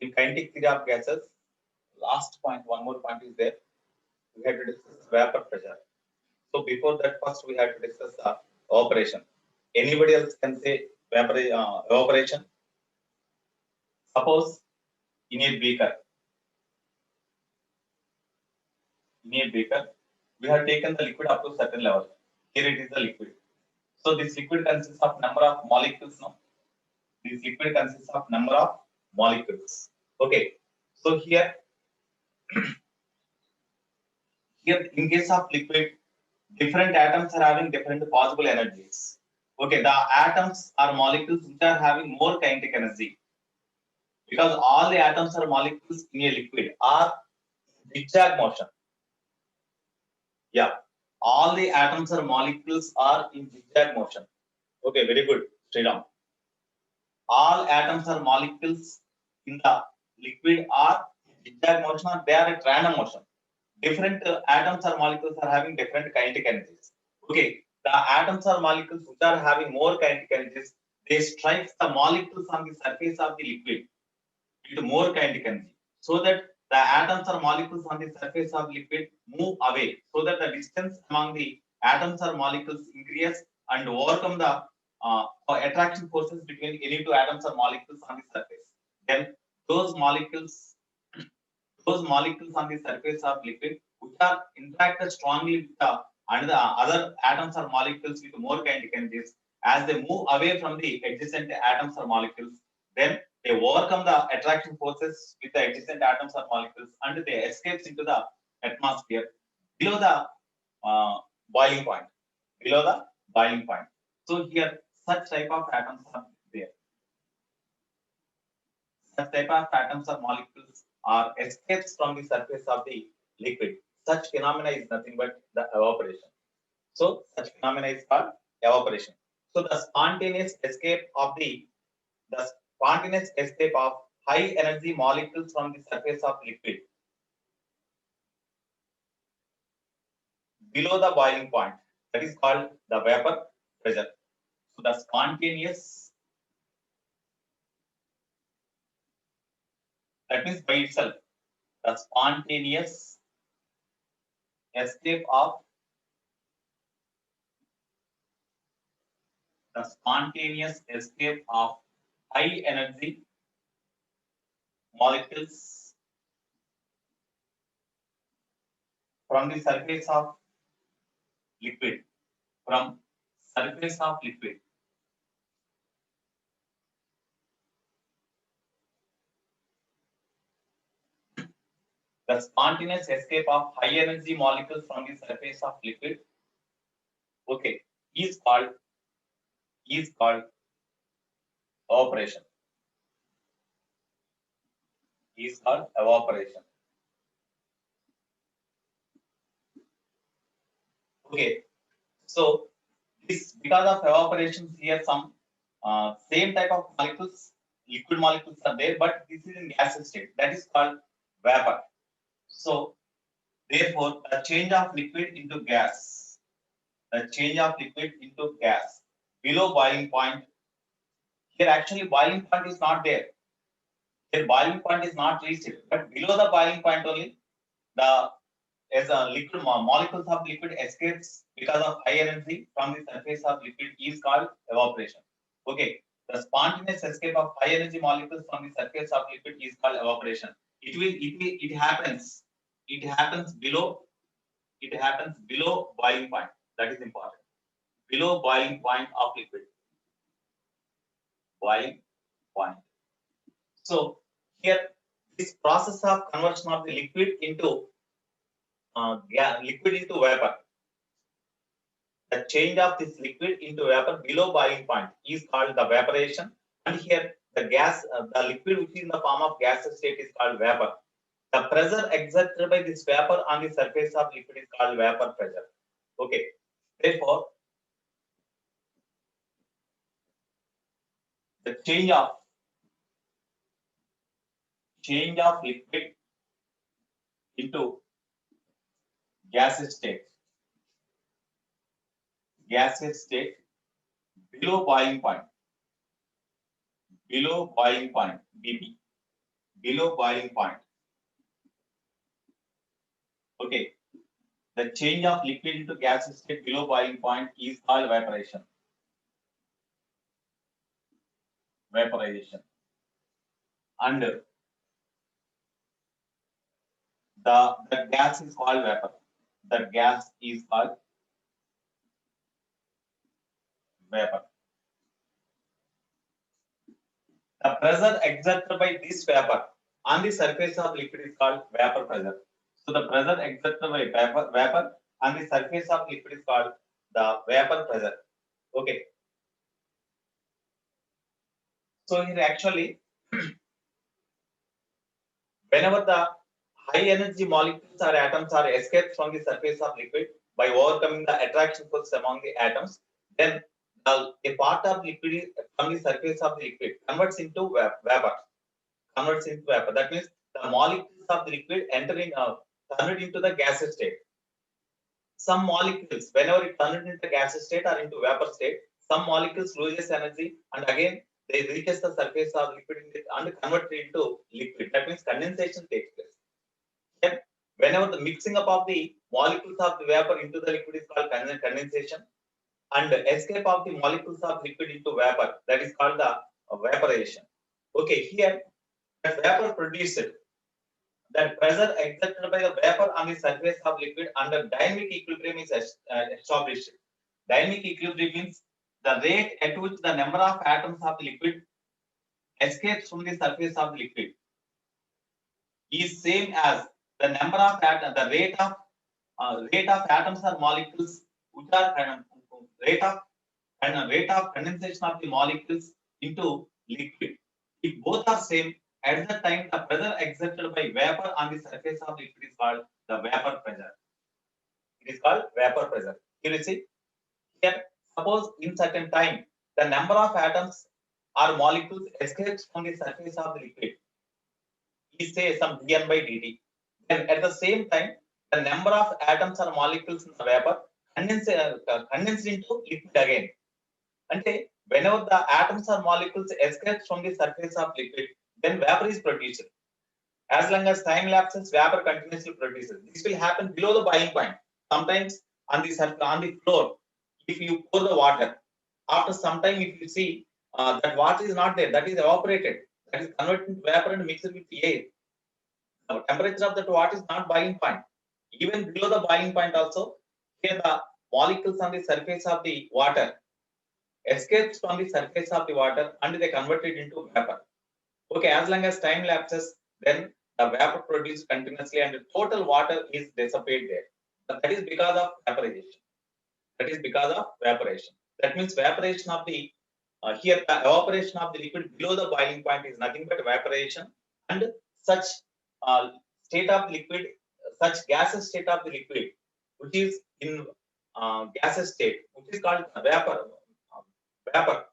In kinetic theory of gases, last point, one more point is there. We have to discuss vapor pressure. So before that, first we have to discuss the evaporation. Anybody else can say evaporation? Suppose in a beaker, we have taken the liquid up to a certain level. Here it is the liquid. So this liquid consists of number of molecules. No, this liquid consists of number of molecules. Okay. So here in case of liquid, different atoms are having different possible energies. Okay, the atoms are molecules which are having more kinetic energy because all the atoms are molecules in a liquid are zigzag motion. Yeah, all the atoms are molecules are in zigzag motion. Okay, very good, Sriram. All atoms are molecules in the liquid are zigzag motion or they are at random motion. Different atoms or molecules are having different kinetic energies. Okay, the atoms or molecules which are having more kinetic energies, they strike the molecules on the surface of the liquid with more kinetic energy, so that the atoms or molecules on the surface of liquid move away, so that the distance among the atoms or molecules increase and overcome the attraction forces between any two atoms or molecules on the surface. Then those molecules on the surface of liquid which are interacted strongly with the and the other atoms or molecules with more kinetic energies, as they move away from the adjacent atoms or molecules, then they overcome the attraction forces with the adjacent atoms or molecules and they escapes into the atmosphere below the uh, boiling point. Below the boiling point. So here such type of atoms are there. Such type of atoms or molecules are escapes from the surface of the liquid. Such phenomena is nothing but the evaporation. So such phenomena is called evaporation. So the spontaneous escape of high energy molecules from the surface of liquid below the boiling point, that is called the vapor pressure. So the spontaneous, that means by itself, the spontaneous escape of high energy molecules from the surface of liquid. From surface of liquid. The spontaneous escape of high energy molecules from the surface of liquid, okay, is called evaporation. Is called evaporation. Okay, so this because of evaporation here some same type of molecules, liquid molecules are there, but this is in gaseous state. That is called vapor. So therefore, the change of liquid into gas, below boiling point. Here actually boiling point is not there. Here boiling point is not reached, but below the boiling point only the as a liquid molecules of liquid escapes because of high energy from the surface of liquid is called evaporation. Okay, the spontaneous escape of high energy molecules from the surface of liquid is called evaporation. It happens below boiling point. That is important. Below boiling point of liquid. Boiling point. So here this process of conversion of the liquid into vapor. The change of this liquid into vapor below boiling point is called the evaporation. And here the liquid which is in the form of gaseous state is called vapor. The pressure exerted by this vapor on the surface of liquid is called vapor pressure. Okay. Therefore, the change of liquid into gaseous state below boiling point, BB, below boiling point. Okay, the change of liquid into gas state below boiling point is called evaporation. Vaporization. And the gas is called vapor. The gas is called vapor. The pressure exerted by this vapor on the surface of liquid is called vapor pressure. So the pressure exerted by vapor on the surface of liquid is called the vapor pressure. Okay. So here actually, whenever the high energy molecules or atoms are escaped from the surface of liquid by overcoming the attraction force among the atoms, then a part of liquid from the surface of the liquid converts into vapor. Converts into vapor. That means the molecules of the liquid enter in, turn it into the gaseous state. Some molecules, whenever it turns into gaseous state or into vapor state, some molecules loses energy and again they reaches the surface of liquid and convert it into liquid. That means condensation takes place. Then, whenever the mixing up of the molecules of the vapor into the liquid is called condensation, and escape of the molecules of liquid into vapor, that is called the vaporization. Okay, here the vapor produced, that pressure exerted by the vapor on the surface of liquid under dynamic equilibrium is established. Dynamic equilibrium means the rate at which the number of atoms of the liquid escapes from the surface of the liquid is same as the number of atoms, the rate of atoms or molecules which are rate of condensation of the molecules into liquid. If both are same, at the time the pressure exerted by vapor on the surface of liquid is called the vapor pressure. It is called vapor pressure. Here you see, here suppose in certain time the number of atoms or molecules escapes from the surface of the liquid is say some dn by dt. Then at the same time the number of atoms or molecules in the vapor condensed into liquid again. Ante, whenever the atoms or molecules escape from the surface of liquid, then vapor is produced. As long as time lapses, vapor continuously produces. This will happen below the boiling point. Sometimes on the floor, if you pour the water, after some time, if you see that water is not there, that is evaporated, that is converted into vapor and mixed with air. The temperature of that water is not boiling point. Even below the boiling point also, here the molecules on the surface of the water escapes from the surface of the water and they convert it into vapor. Okay, as long as time lapses, then the vapor produced continuously and the total water is dissipated there. But that is because of vaporization. That is because of evaporation. That means evaporation of the here the evaporation of the liquid below the boiling point is nothing but evaporation, and such state of liquid, such gaseous state of the liquid, which is in gaseous state, which is called vapor. Vapor.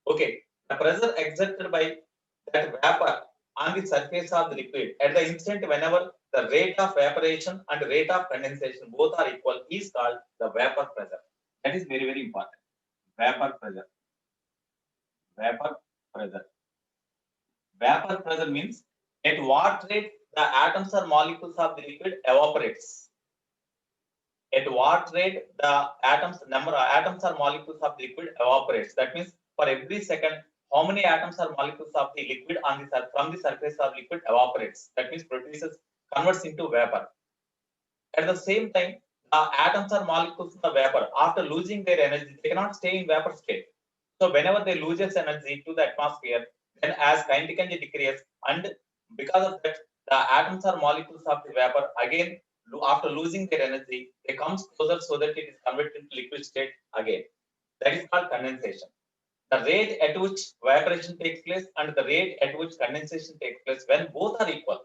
Okay, the pressure exerted by that vapor on the surface of the liquid at the instant whenever the rate of evaporation and rate of condensation both are equal is called the vapor pressure. That is very, very important. Vapor pressure. Vapor pressure. Vapor pressure means at what rate the atoms or molecules of the liquid evaporates. At what rate the number of atoms or molecules of the liquid evaporates. That means for every second, how many atoms or molecules of the liquid from the surface of liquid evaporates. That means converts into vapor. At the same time, the atoms or molecules of the vapor, after losing their energy, they cannot stay in vapor state. So whenever they loses energy to the atmosphere, then as kinetic energy decreases, and because of that, the atoms or molecules of the vapor again, after losing their energy, they comes closer so that it is converted into liquid state again. That is called condensation. The rate at which evaporation takes place and the rate at which condensation takes place, when both are equal,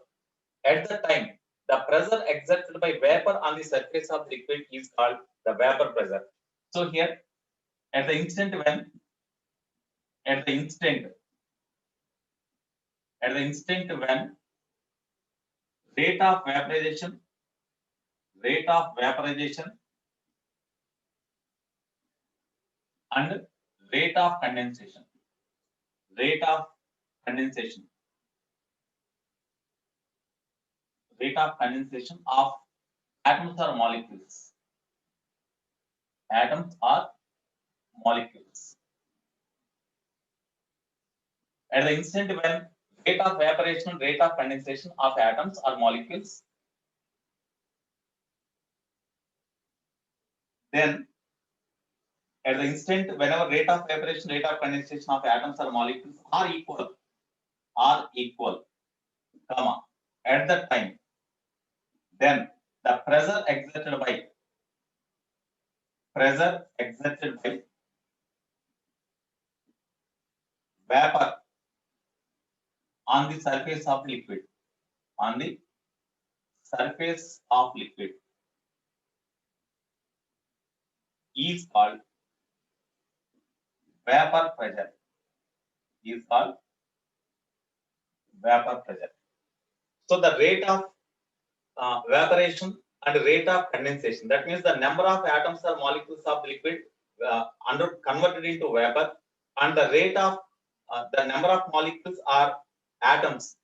at the time, the pressure exerted by vapor on the surface of the liquid is called the vapor pressure. So here, at the instant when, at the instant, at the instant when rate of vaporization and rate of condensation, rate of condensation rate of condensation of atoms or molecules. Atoms or molecules. At the instant when rate of evaporation, rate of condensation of atoms or molecules, then at the instant whenever rate of evaporation, rate of condensation of atoms or molecules are equal, comma, at that time, then the pressure exerted by vapor on the surface of liquid, on the surface of liquid is called vapor pressure, is called vapor pressure. So the rate of evaporation and rate of condensation, that means the number of atoms or molecules of liquid converted into vapor, and the rate of the number of molecules or atoms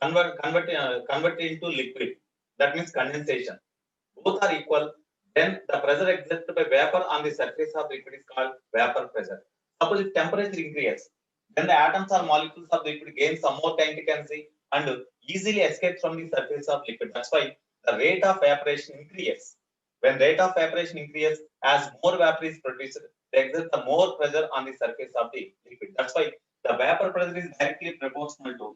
converted into liquid, that means condensation, both are equal, then the pressure exerted by vapor on the surface of liquid is called vapor pressure. Suppose if temperature increases, then the atoms or molecules of liquid gain some more kinetic energy and easily escape from the surface of liquid. That's why the rate of evaporation increases. When rate of evaporation increases, as more vapor is produced, they exert the more pressure on the surface of the liquid. That's why the vapor pressure is directly proportional to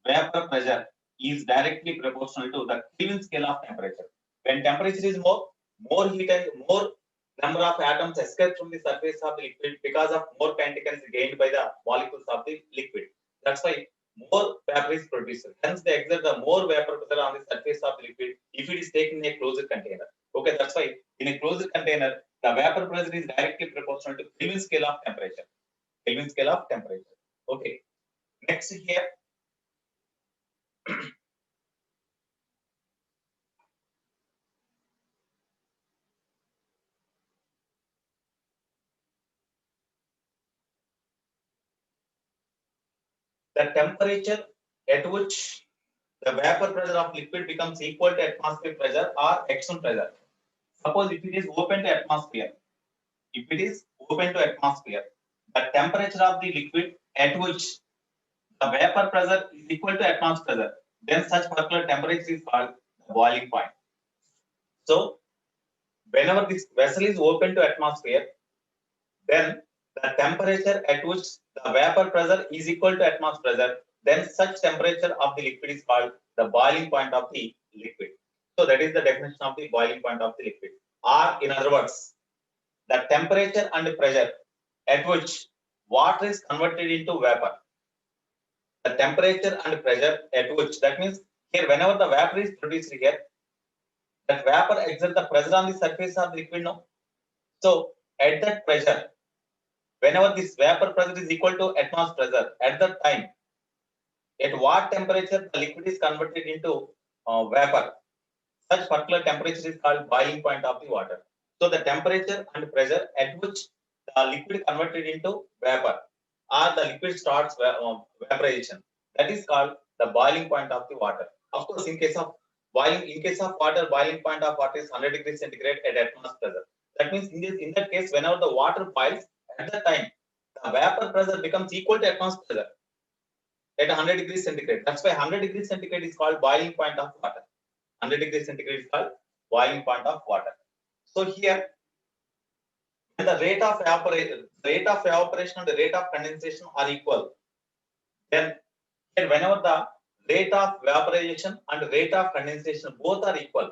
vapor pressure is directly proportional to the Kelvin scale of temperature. When temperature is more heat and more number of atoms escape from the surface of the liquid because of more kinetic energy gained by the molecules of the liquid. That's why more vapor is produced. Hence, they exert the more vapor pressure on the surface of the liquid if it is taken in a closed container. Okay, that's why in a closed container, the vapor pressure is directly proportional to Kelvin scale of temperature. Kelvin scale of temperature. Okay. Next here. The temperature at which the vapor pressure of liquid becomes equal to atmospheric pressure or external pressure. Suppose if it is open to atmosphere, the temperature of the liquid at which the vapor pressure is equal to atmospheric pressure, then such particular temperature is called the boiling point. So, whenever this vessel is open to atmosphere, then the temperature at which the vapor pressure is equal to atmospheric pressure, then such temperature of the liquid is called the boiling point of the liquid. So that is the definition of the boiling point of the liquid. Or in other words, the temperature and pressure at which water is converted into vapor. The temperature and pressure at which, that means here whenever the vapor is produced here, that vapor exerts the pressure on the surface of the liquid. No? So at that pressure, whenever this vapor pressure is equal to atmospheric pressure, at that time, at what temperature the liquid is converted into vapor, such particular temperature is called boiling point of the water. So the temperature and pressure at which the liquid converted into vapor or the liquid starts vaporization, that is called the boiling point of the water. Of course, in case of water, boiling point of water is 100 degrees centigrade at atmospheric pressure. That means in that case, whenever the water boils, at that time, the vapor pressure becomes equal to atmospheric pressure at 100 degrees centigrade. That's why 100 degrees centigrade is called boiling point of water. 100 degrees centigrade is called boiling point of water. So here, when the rate of evaporation and the rate of condensation are equal, then here whenever the rate of evaporation and rate of condensation both are equal,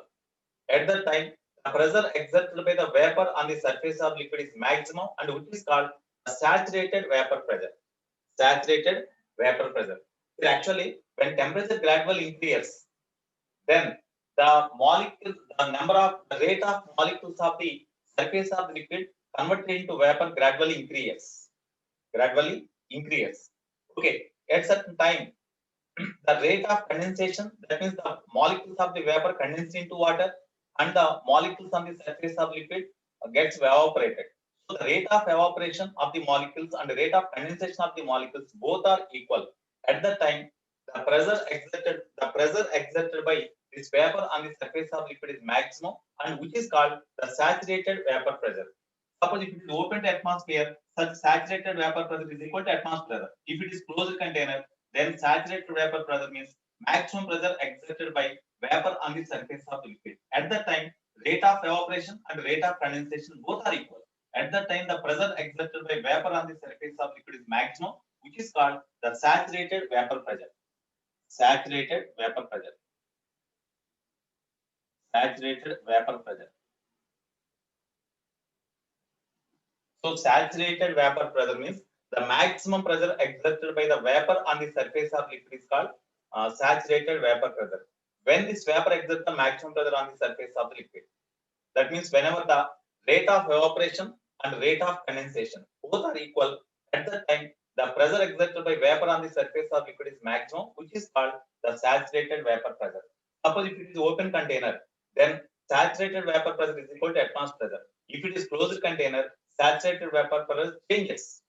at that time the pressure exerted by the vapor on the surface of liquid is maximum and which is called a saturated vapor pressure. Saturated vapor pressure. So actually, when temperature gradually increases, then the rate of molecules of the surface of the liquid converted into vapor gradually increases. Okay, at certain time, the rate of condensation, that means the molecules of the vapor condense into water and the molecules on the surface of liquid gets evaporated. So the rate of evaporation of the molecules and the rate of condensation of the molecules both are equal. At that time, the pressure exerted by this vapor on the surface of liquid is maximum, and which is called the saturated vapor pressure. Suppose if it is open to atmosphere, such saturated vapor pressure is equal to atmospheric pressure. If it is closed container, then saturated vapor pressure means maximum pressure exerted by vapor on the surface of the liquid. At that time, rate of evaporation and rate of condensation both are equal. At that time, the pressure exerted by vapor on the surface of liquid is maximum, which is called the saturated vapor pressure. Saturated vapor pressure. Saturated vapor pressure. So saturated vapor pressure means the maximum pressure exerted by the vapor on the surface of liquid is called saturated vapor pressure. When this vapor exerts the maximum pressure on the surface of the liquid, that means whenever the rate of evaporation and rate of condensation both are equal, at that time the pressure exerted by vapor on the surface of liquid is maximum, which is called the saturated vapor pressure. Suppose if it is open container, then saturated vapor pressure is equal to atmospheric pressure. If it is closed container, saturated vapor pressure changes.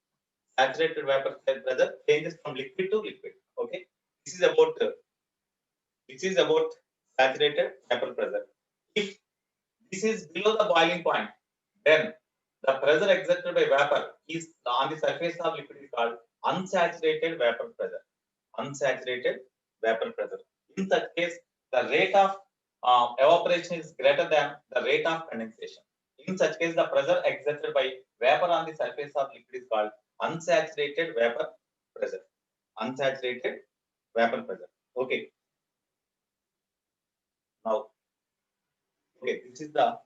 Saturated vapor pressure changes from liquid to liquid. Okay, this is about saturated vapor pressure. If this is below the boiling point, then the pressure exerted by vapor is on the surface of liquid is called unsaturated vapor pressure. Unsaturated vapor pressure. In such case, the rate of evaporation is greater than the rate of condensation. In such case, the pressure exerted by vapor on the surface of liquid is called unsaturated vapor pressure. Unsaturated vapor pressure. Okay. Now, okay, this is the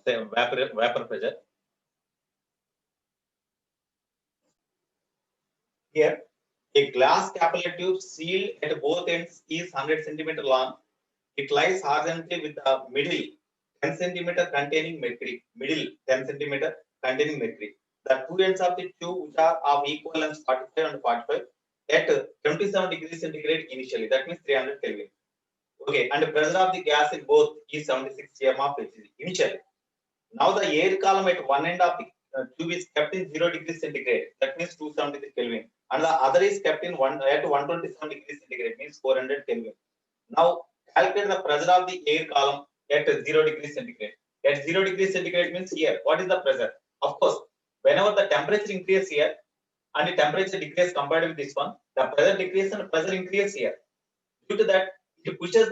vapor pressure. Here, a glass capillary tube sealed at both ends is 100 centimeter long. It lies horizontally with the middle 10 centimeter containing mercury. Middle 10 centimeter containing mercury. The two ends of the tube, which are of equal length 45 and 45, at 27 degrees centigrade initially. That means 300 Kelvin. Okay, and the pressure of the gas in both is 76 cm of Hg initially. Now the air column at one end of the tube is kept in 0 degrees centigrade. That means 273 Kelvin. And the other is kept in at 127 degrees centigrade, means 400 Kelvin. Now calculate the pressure of the air column at 0 degrees centigrade. At 0 degrees centigrade means here, what is the pressure? Of course, whenever the temperature increases here and the temperature decreases compared with this one, the pressure decreases and pressure increases here. Due to that, it pushes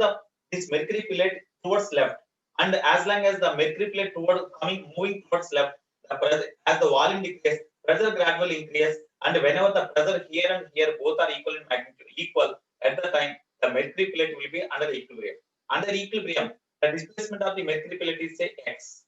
this mercury plate towards left. And as long as the mercury plate moving towards left, the pressure, as the volume decreases, pressure gradually increases. And whenever the pressure here and here both are equal in magnitude, at the time, the mercury plate will be under equilibrium. Under equilibrium, the displacement of the mercury plate is say x.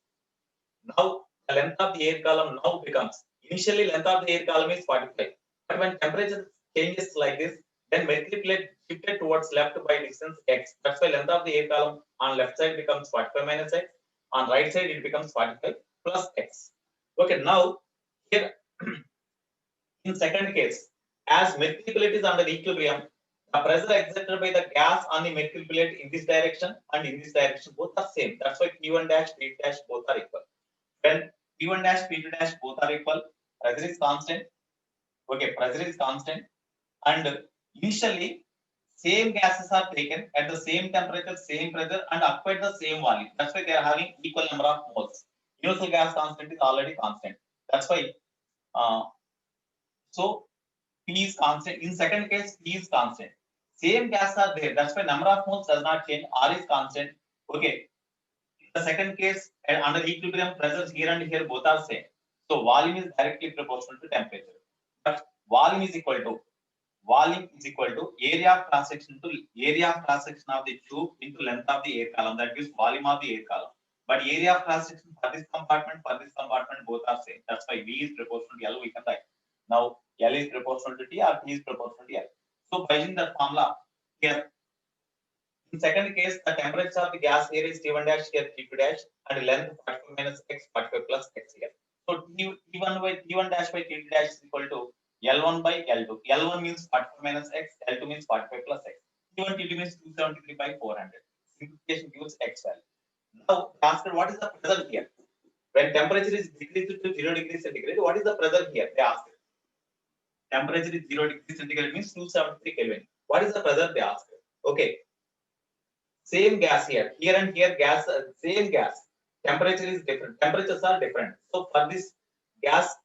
Now the length of the air column now becomes, initially length of the air column is 45. But when temperature changes like this, then mercury plate shifted towards left by distance x. That's why length of the air column on left side becomes 45 minus x. On right side it becomes 45 plus x. Okay, now here in second case, as mercury plate is under equilibrium, the pressure exerted by the gas on the mercury plate in this direction and in this direction both are same. That's why P1 dash, P dash both are equal. When P1 dash, P2 dash both are equal, pressure is constant. Okay, pressure is constant, and initially same gases are taken at the same temperature, same pressure, and occupied the same volume. That's why they are having equal number of moles. Universal gas constant is already constant. That's why so P is constant. In second case, P is constant. Same gas are there. That's why number of moles does not change. R is constant. Okay. In the second case, under equilibrium, pressures here and here both are same. So volume is directly proportional to temperature. But volume is equal to area of cross section to area of cross section of the tube into length of the air column. That gives volume of the air column. But area of cross section for this compartment both are same. That's why V is proportional to L. We can write. Now L is proportional to T or T is proportional to L. So by using that formula here, in second case, the temperature of the gas here is T1 dash, here T2 dash, and length 45 minus x, 45 plus x here. So T1 dash by T2 dash is equal to L1 by L2. L1 means 45 minus x, L2 means 45 plus x. T1, T2 means 273 by 400. Simplification gives x value. Now, asked what is the pressure here? When temperature is decreased to 0 degrees centigrade, what is the pressure here? They asked. temperature is 0 degrees centigrade means 273 Kelvin. What is the pressure they ask? Okay. Same gas here. Here and here gas, same gas. Temperature is different. Temperatures are different. So for this gas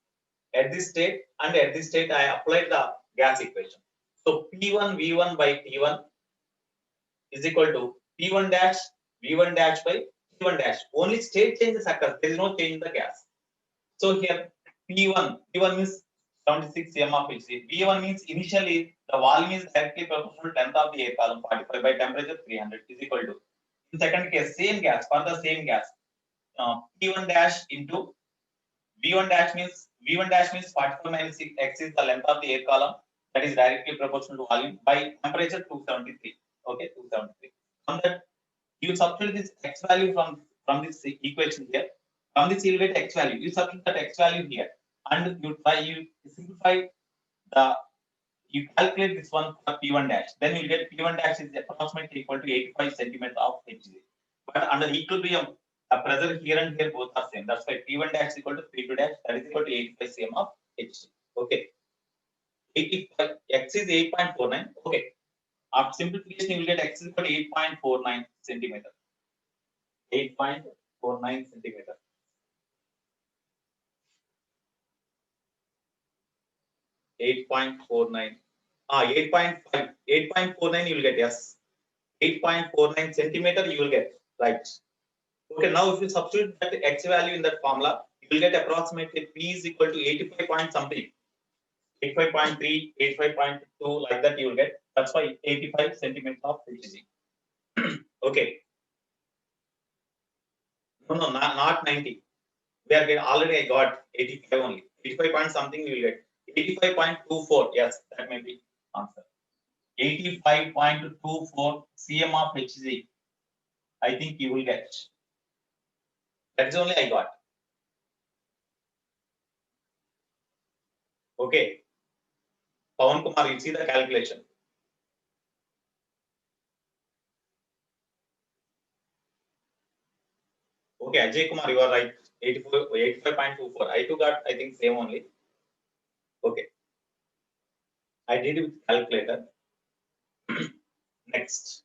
at this state and at this state, I applied the gas equation. So P1 V1 by T1 is equal to P1 dash V1 dash by T1 dash. Only state changes occur. There is no change in the gas. So here P1 means 76 cm of Hg. V1 means initially the volume is directly proportional to length of the air column 45 by temperature 300 is equal to. In second case, same gas for the same gas. P1 dash into V1 dash means 44 minus x is the length of the air column that is directly proportional to volume by temperature 273. Okay, 273. From that, you substitute this x value from this equation here. From this, you will get x value. You substitute that x value here, and you simplify the. You calculate this one for P1 dash. Then you will get P1 dash is approximately equal to 85 centimeters of Hg. But under equilibrium, the pressure here and here both are same. That's why P1 dash is equal to P2 dash. That is equal to 85 cm of Hg. Okay. 85 x is 8.49. Okay. After simplification, you will get x is equal to 8.49 centimeter. 8.49 centimeter. 8.49. 8.5. 8.49 you will get, yes. 8.49 centimeter you will get, right. Okay, now if you substitute that x value in that formula, you will get approximately P is equal to 85 point something. 85.3, 85.2, like that you will get. That's why 85 centimeters of Hg. Okay. No, not 90. We are getting, already I got 85 only. 85 point something you will get. 85.24. Yes, that may be answer. 85.24 cm of Hg. I think you will get. That's only I got. Okay. Pawan Kumar, you see the calculation. Okay, Ajay Kumar, you are right. 85.24. I too got, I think, same only. Okay. I did it with calculator. Next.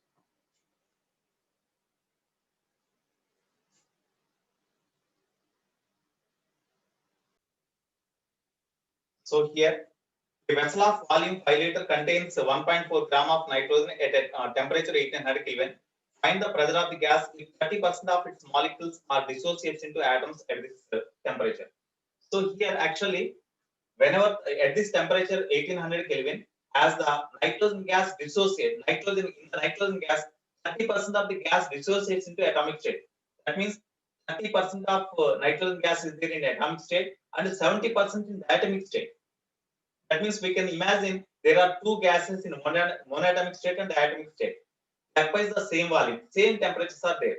So here, the vessel of volume 5 liter contains 1.4 gram of nitrogen at a temperature 1800 Kelvin. Find the pressure of the gas if 30% of its molecules are dissociates into atoms at this temperature. So here actually, whenever at this temperature 1800 Kelvin, as the nitrogen gas dissociates, nitrogen gas, 30% of the gas dissociates into atomic state. That means 30% of nitrogen gas is there in atomic state and 70% in the atomic state. That means we can imagine there are two gases in monatomic state and the atomic state. Occupies the same volume, same temperatures are there.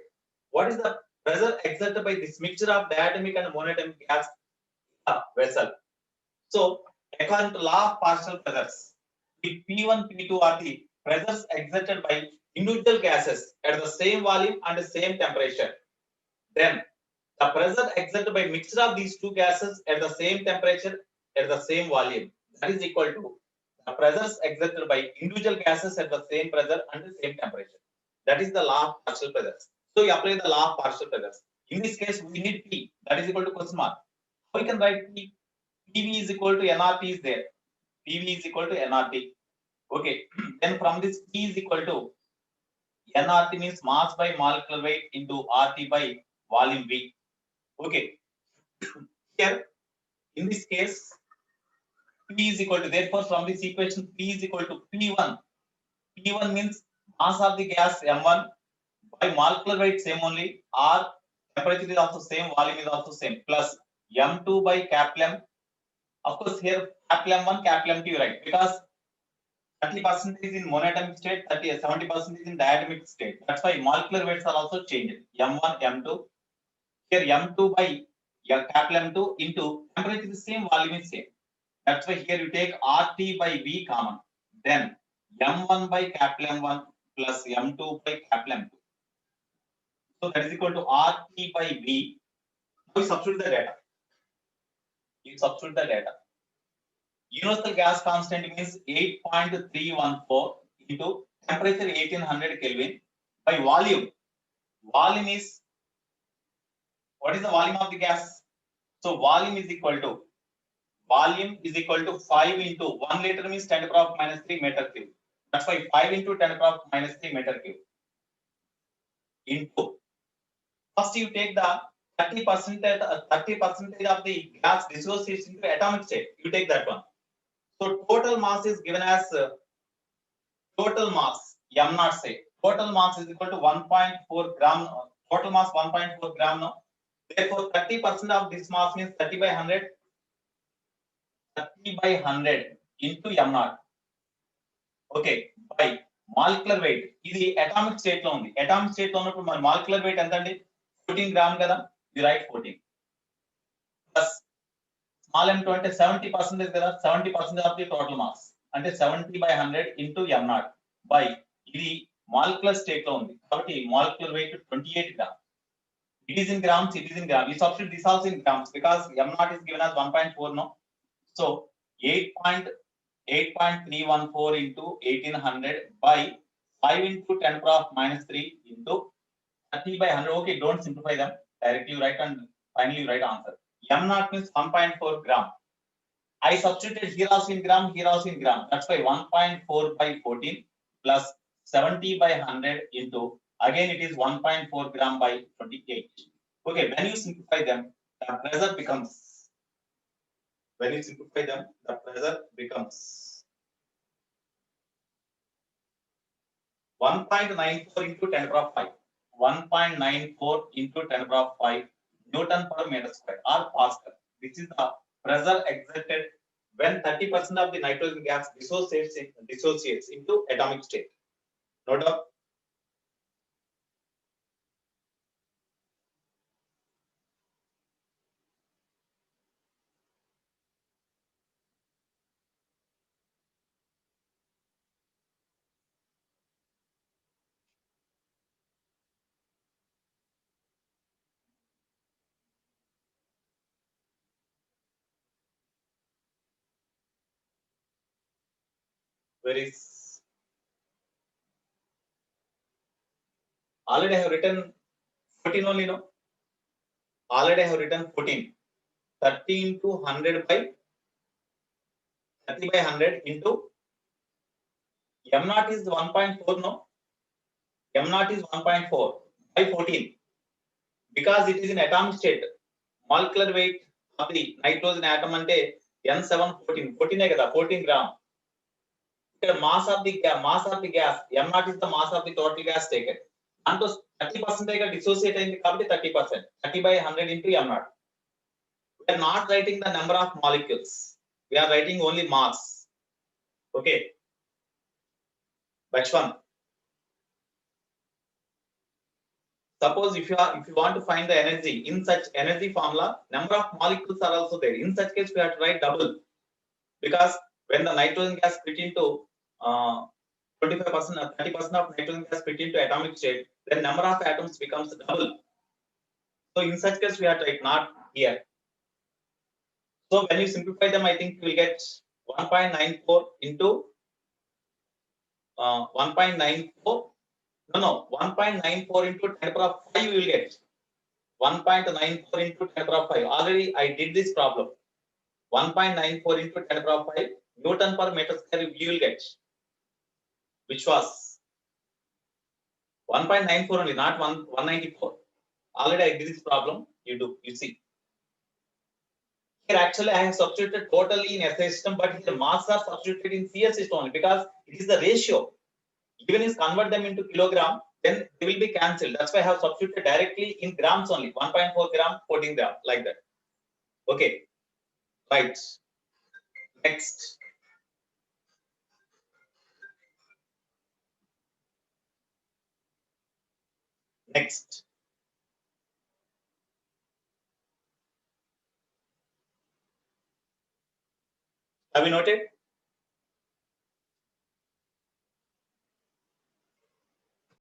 What is the pressure exerted by this mixture of diatomic and monatomic gas vessel? So, according to law of partial pressures, the P1, P2 are the pressures exerted by individual gases at the same volume and the same temperature. Then, the pressure exerted by mixture of these two gases at the same temperature at the same volume, that is equal to the pressures exerted by individual gases at the same pressure and the same temperature. That is the law of partial pressures. So, we apply the law of partial pressures. In this case, we need P, that is equal to question mark. We can write P. PV is equal to nRT is there. PV is equal to nRT. Okay. Then from this P is equal to nRT means mass by molecular weight into RT by volume V. Okay. Here, in this case, P is equal to, therefore, from this equation, P is equal to P1. P1 means mass of the gas M1 by molecular weight same only, R temperature is also same, volume is also same, plus M2 by capital M. Of course, here capital M1, capital M2, right? Because 30% is in monatomic state, 70% is in diatomic state. That's why molecular weights are also changed. M1, M2. Here M2 by capital M2 into temperature is same, volume is same. That's why here you take RT by V common. Then M1 by capital M1 plus M2 by capital M2. So that is equal to RT by V. Now you substitute the data. Universal gas constant means 8.314 into temperature 1800 Kelvin by volume. Volume is, what is the volume of the gas? So volume is equal to 5 into 1 liter means 10 to the power of minus 3 meter cube. That's why 5 into 10 to the power of minus 3 meter cube into, first you take the 30% of the gas dissociates into atomic state. You take that one. So total mass is given as total mass m naught say. Total mass is equal to 1.4 gram. Total mass 1.4 gram now. Therefore 30% of this mass means 30 by 100. 30 by 100 into m naught. Okay, by molecular weight. ఇది atomic state లో ఉంది. Atomic state లో ఉన్నప్పుడు మన molecular weight ఎంత అండి? 14 gram కదా. You write 14. Plus small m2 అంటే 70% కదా. 70% of the total mass. అంటే 70 by 100 into m naught by ఇది molecular state లో ఉంది. కాబట్టి molecular weight 28 gram. It is in grams, it is in grams. You substitute this also in grams because m naught is given as 1.4 no. So 8.314 into 1800 by 5 into 10 to the power of minus 3 into 30 by 100. Okay, don't simplify them. Directly you write and finally you write answer. M naught means 1.4 gram. I substituted here also in gram, here also in gram. That's why 1.4 by 14 plus 70 by 100 into, again it is 1.4 gram by 28. Okay, when you simplify them, the pressure becomes, when you simplify them, the pressure becomes 1.94 into 10 to the power of 5. 1.94 into 10 to the power of 5 Newton per meter square or Pascal. This is the pressure exerted when 30% of the nitrogen gas dissociates into atomic state. No doubt. Where is, already I have written 14 only, no? Already I have written 14. 30 into 100 by 30 by 100 into m naught is 1.4, no? M naught is 1.4 by 14 because it is in atomic state. Molecular weight of the nitrogen atom ante N714. 14 kada, 14 gram. Here mass of the gas, m naught is the mass of the total gas taken. Anto 30% dissociate ayindi kabatti 30%. 30 by 100 into m naught. We are not writing the number of molecules. We are writing only mass. Okay. Which one? Suppose if you want to find the energy in such energy formula, number of molecules are also there. In such case, we have to write double because when the nitrogen gas split into 25% or 30% of nitrogen gas split into atomic state, then number of atoms becomes double. So in such case, we have to write not here. So when you simplify them, I think you will get 1.94 into 1.94. No, 1.94 into 10 to the power of 5 you will get. 1.94 into 10 to the power of 5. Already I did this problem. 1.94 into 10 to the power of 5 Newton per meter square you will get. Which was 1.94 only, not 194. Already I did this problem. You see. Here actually I have substituted totally in SI system, but here mass are substituted in CS system only because it is the ratio. Even if convert them into kilogram, then they will be cancelled. That's why I have substituted directly in grams only. 1.4 gram, 14 gram, like that. Okay. Right. Next. Next. Have you noted?